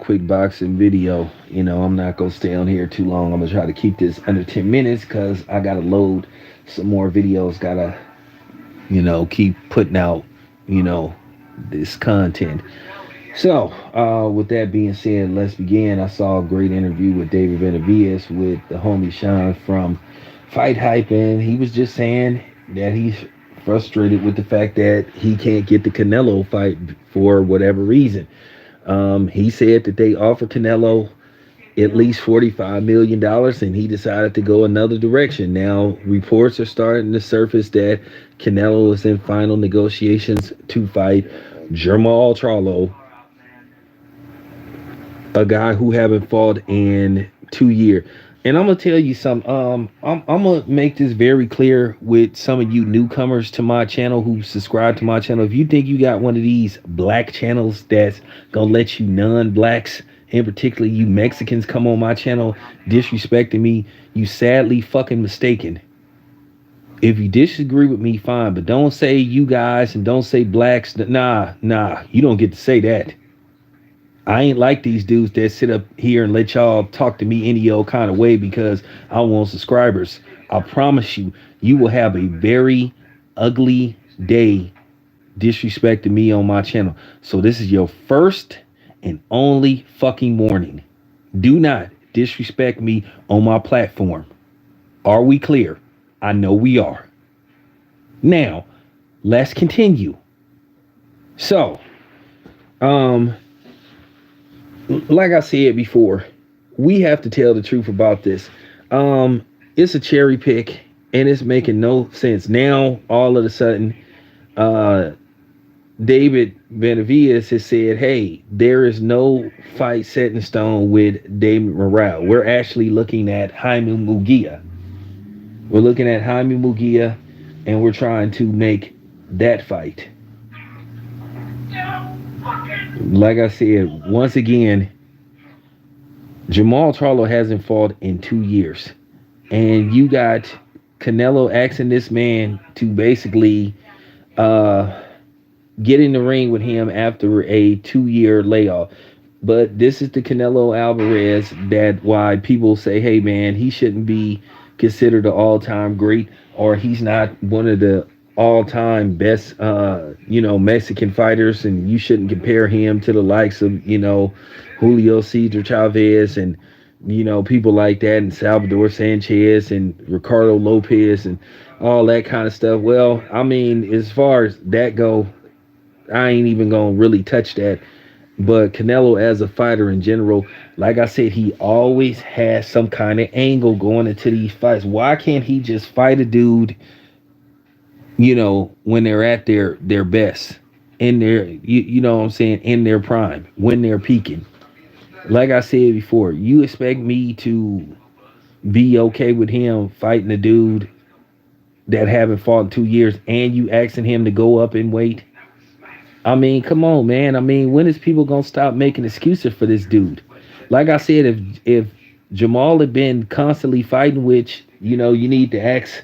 quick boxing video. I'm not gonna stay on here too long. I'm gonna try to keep this under 10 minutes because I gotta load some more videos. Gotta, keep putting out, you know, this content. So, with that being said, let's begin. I saw a great interview with David Benavidez with the homie Sean from Fight Hype, and he was just saying that he's frustrated with the fact that he can't get the Canelo fight for whatever reason. He said that they offered Canelo at least $45 million, and he decided to go another direction. Now, reports are starting to surface that Canelo is in final negotiations to fight Jamal Charlo, a guy who haven't fought in 2 years. And I'm gonna tell you something. I'm gonna make this very clear with some of you newcomers to my channel who subscribe to my channel. If you think you got one of these black channels that's gonna let you non-blacks, and particularly you Mexicans, come on my channel disrespecting me, you sadly fucking mistaken. If you disagree with me, fine, but don't say you guys and don't say blacks. Nah, you don't get to say that. I ain't like these dudes that sit up here and let y'all talk to me any old kind of way because I want subscribers. I promise you, you will have a very ugly day disrespecting me on my channel. So this is your first and only fucking warning. Do not disrespect me on my platform. Are we clear? I know we are. Now, let's continue. So, like I said before, we have to tell the truth about this. It's a cherry pick and it's making no sense. Now, all of a sudden, David Benavidez has said, hey, there is no fight set in stone with David Morale. We're actually looking at Jaime Mugia. We're looking at Jaime Mugia and we're trying to make that fight. Like I said, once again, Jamal Charlo hasn't fought in 2 years. And you got Canelo asking this man to basically get in the ring with him after a 2-year layoff. But this is the Canelo Alvarez that why people say, hey man, he shouldn't be considered an all-time great, or he's not one of the all-time best Mexican fighters, and you shouldn't compare him to the likes of Julio Cesar Chavez and people like that, and Salvador Sanchez and Ricardo Lopez and all that kind of stuff. Well, I mean, as far as that go, I ain't even gonna really touch that. But Canelo as a fighter in general, like I said, he always has some kind of angle going into these fights. Why can't he just fight a dude, when they're at their best, in their, you know what I'm saying, in their prime, when they're peaking? Like I said before, you expect me to be okay with him fighting a dude that haven't fought in 2 years, and you asking him to go up in weight? I mean, come on, man. I mean, when is people gonna stop making excuses for this dude? Like I said, if Jamal had been constantly fighting, which you need to ask,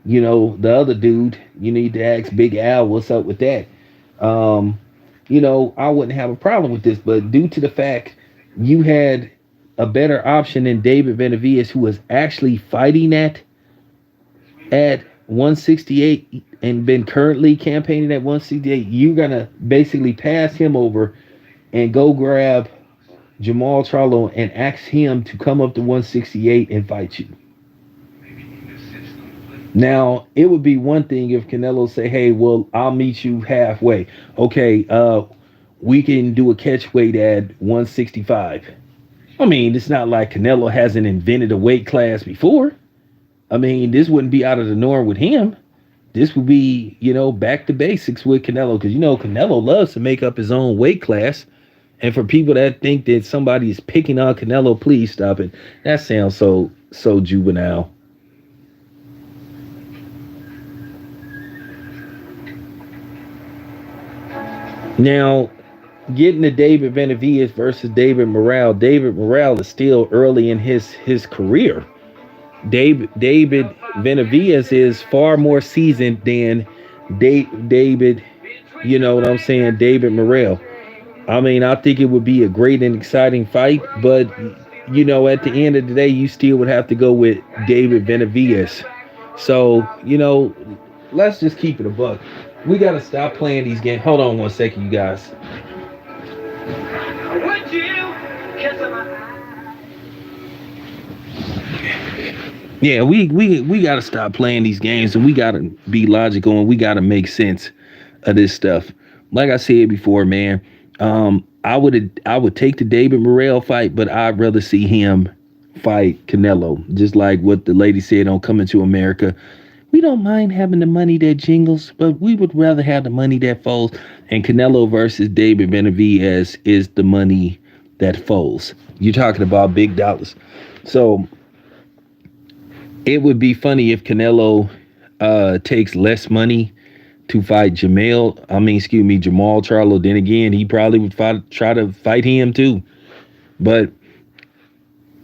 the other dude, you need to ask Big Al, what's up with that? I wouldn't have a problem with this, but due to the fact you had a better option than David Benavidez, who was actually fighting at 168 and been currently campaigning at 168, you're gonna basically pass him over and go grab Jamal Charlo and ask him to come up to 168 and fight you. Now, it would be one thing if Canelo say, hey, well, I'll meet you halfway. Okay, we can do a catch weight at 165. I mean, it's not like Canelo hasn't invented a weight class before. I mean, this wouldn't be out of the norm with him. This would be, back to basics with Canelo. Because, Canelo loves to make up his own weight class. And for people that think that somebody is picking on Canelo, please stop it. That sounds so juvenile. Now, getting to David Benavidez versus David Morale. David Morale is still early in his career. David Benavidez is far more seasoned than David, you know what I'm saying, David Morale. I mean, I think it would be a great and exciting fight, but at the end of the day, you still would have to go with David Benavidez. So, let's just keep it a buck. We got to stop playing these games. Hold on one second, you guys. Would you kiss my Yeah, we got to stop playing these games, and we got to be logical, and we got to make sense of this stuff. Like I said before, man, I would take the David Morrell fight, but I'd rather see him fight Canelo. Just like what the lady said on Coming to America. We don't mind having the money that jingles, but we would rather have the money that folds. And Canelo versus David Benavidez is the money that folds. You're talking about big dollars. So it would be funny if Canelo takes less money to fight Jamal Charlo. Then again, he probably would try to fight him too. But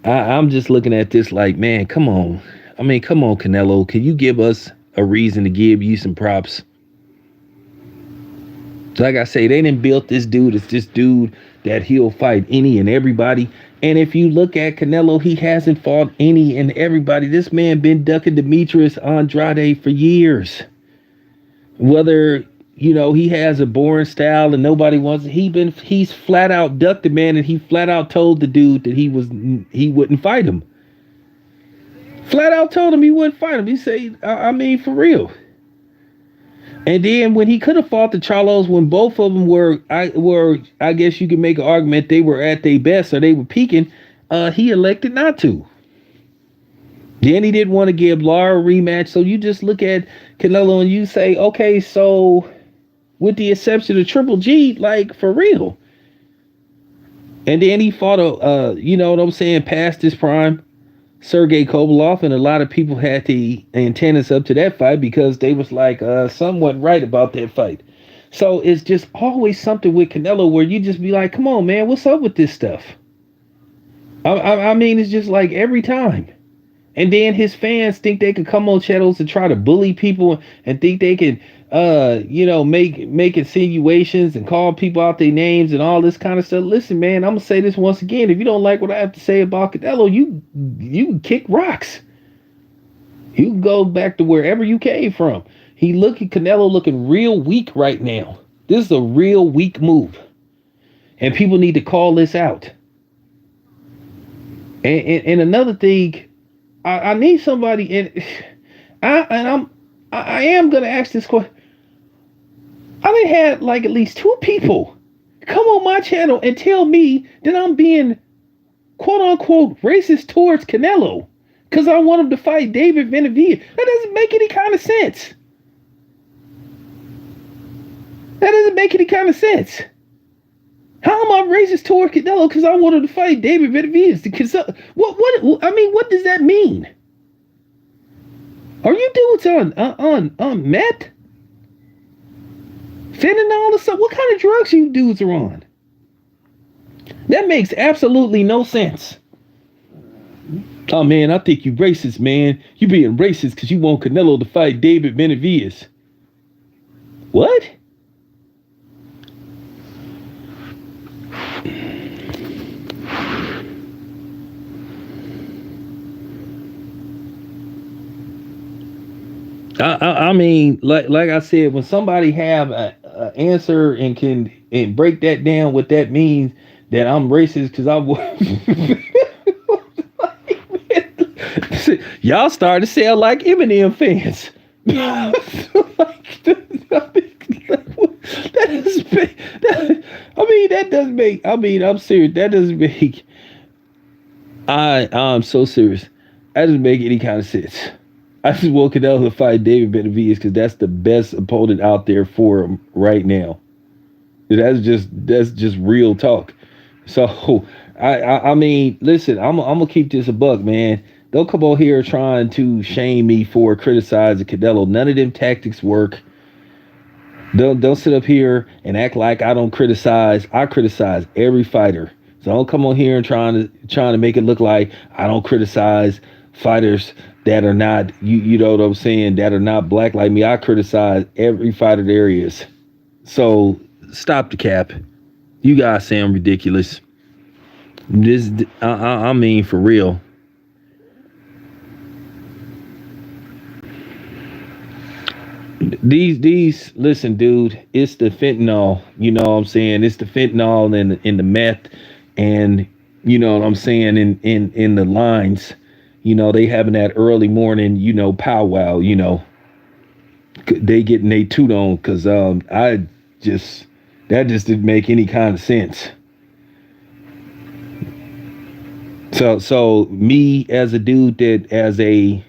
I'm just looking at this like, man, come on. Come on, Canelo. Can you give us a reason to give you some props? Like I say, they didn't build this dude. It's this dude that he'll fight any and everybody. And if you look at Canelo, he hasn't fought any and everybody. This man been ducking Demetrius Andrade for years. Whether, he has a boring style and nobody wants it, he's flat out ducked the man, and he flat out told the dude that he wouldn't fight him. Flat out told him he wouldn't fight him. He said, for real. And then when he could have fought the Charlos, when both of them were, I guess you could make an argument they were at their best or they were peaking, he elected not to. Then he didn't want to give Lara a rematch. So you just look at Canelo and you say, okay, so with the exception of Triple G, like for real. And then he fought past his prime, Sergey Kovalov, and a lot of people had the antennas up to that fight because they was like, something wasn't right about that fight. So it's just always something with Canelo where you just be like, come on, man, what's up with this stuff? It's just like every time. And then his fans think they can come on channels and try to bully people and think they can, make insinuations and call people out their names and all this kind of stuff. Listen, man, I'm gonna say this once again. If you don't like what I have to say about Canelo, you can kick rocks. You can go back to wherever you came from. Canelo looking real weak right now. This is a real weak move, and people need to call this out. And another thing. I need somebody, and I am gonna ask this question. I done had like at least 2 people come on my channel and tell me that I'm being quote unquote racist towards Canelo because I want him to fight David Benavidez. That doesn't make any kind of sense. That doesn't make any kind of sense. How am I racist toward Canelo because I wanted to fight David Benavidez? Because what does that mean? Are you dudes on meth? Fentanyl or something? What kind of drugs you dudes are on? That makes absolutely no sense. Oh man, I think you racist, man. You being racist because you want Canelo to fight David Benavidez. What? Like I said, when somebody have a answer and can break that down, what that means that I'm racist because y'all started to sound like Eminem fans. I'm serious. That doesn't make. I'm so serious. That doesn't make any kind of sense. I just want Canelo to fight David Benavidez because that's the best opponent out there for him right now. That's just real talk. So listen, I'm gonna keep this a buck, man. Don't come on here trying to shame me for criticizing Canelo. None of them tactics work. Don't sit up here and act like I don't criticize. I criticize every fighter. So don't come on here and trying to make it look like I don't criticize fighters that are not, you know what I'm saying, that are not black like me. I criticize every fighter there is. So stop the cap. You guys sound ridiculous. This, I mean, for real. Listen, dude, it's the fentanyl. You know what I'm saying? It's the fentanyl and in the meth, and you know what I'm saying in the lines. You know they having that early morning, powwow. They getting they toot on because I just that just didn't make any kind of sense. So me as a dude that as a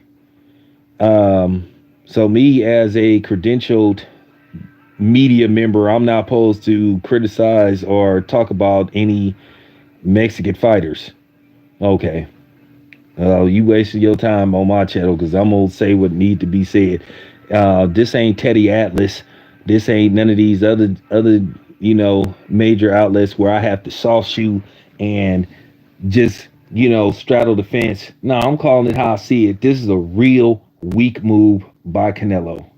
um so me as a credentialed media member, I'm not supposed to criticize or talk about any Mexican fighters. Okay. You wasted your time on my channel because I'm gonna say what need to be said. This ain't Teddy Atlas. This ain't none of these other major outlets where I have to soft shoe and just straddle the fence. No, I'm calling it how I see it. This is a real weak move by Canelo.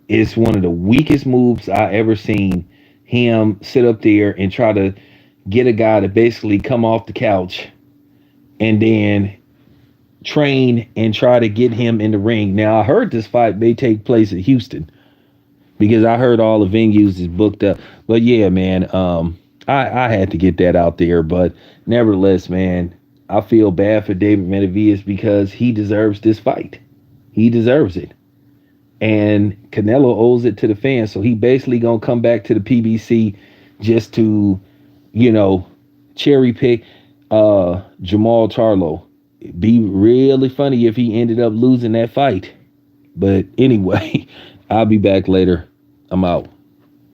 It's one of the weakest moves I ever seen him sit up there and try to get a guy to basically come off the couch and then train and try to get him in the ring. Now I heard this fight may take place in Houston because I heard all the venues is booked up. But yeah, man, I had to get that out there. But nevertheless, man, I feel bad for David Benavidez because he deserves this fight. He deserves it. And Canelo owes it to the fans. So he basically gonna come back to the PBC just to, cherry pick Jamal Charlo. It'd be really funny if he ended up losing that fight. But anyway, I'll be back later. I'm out.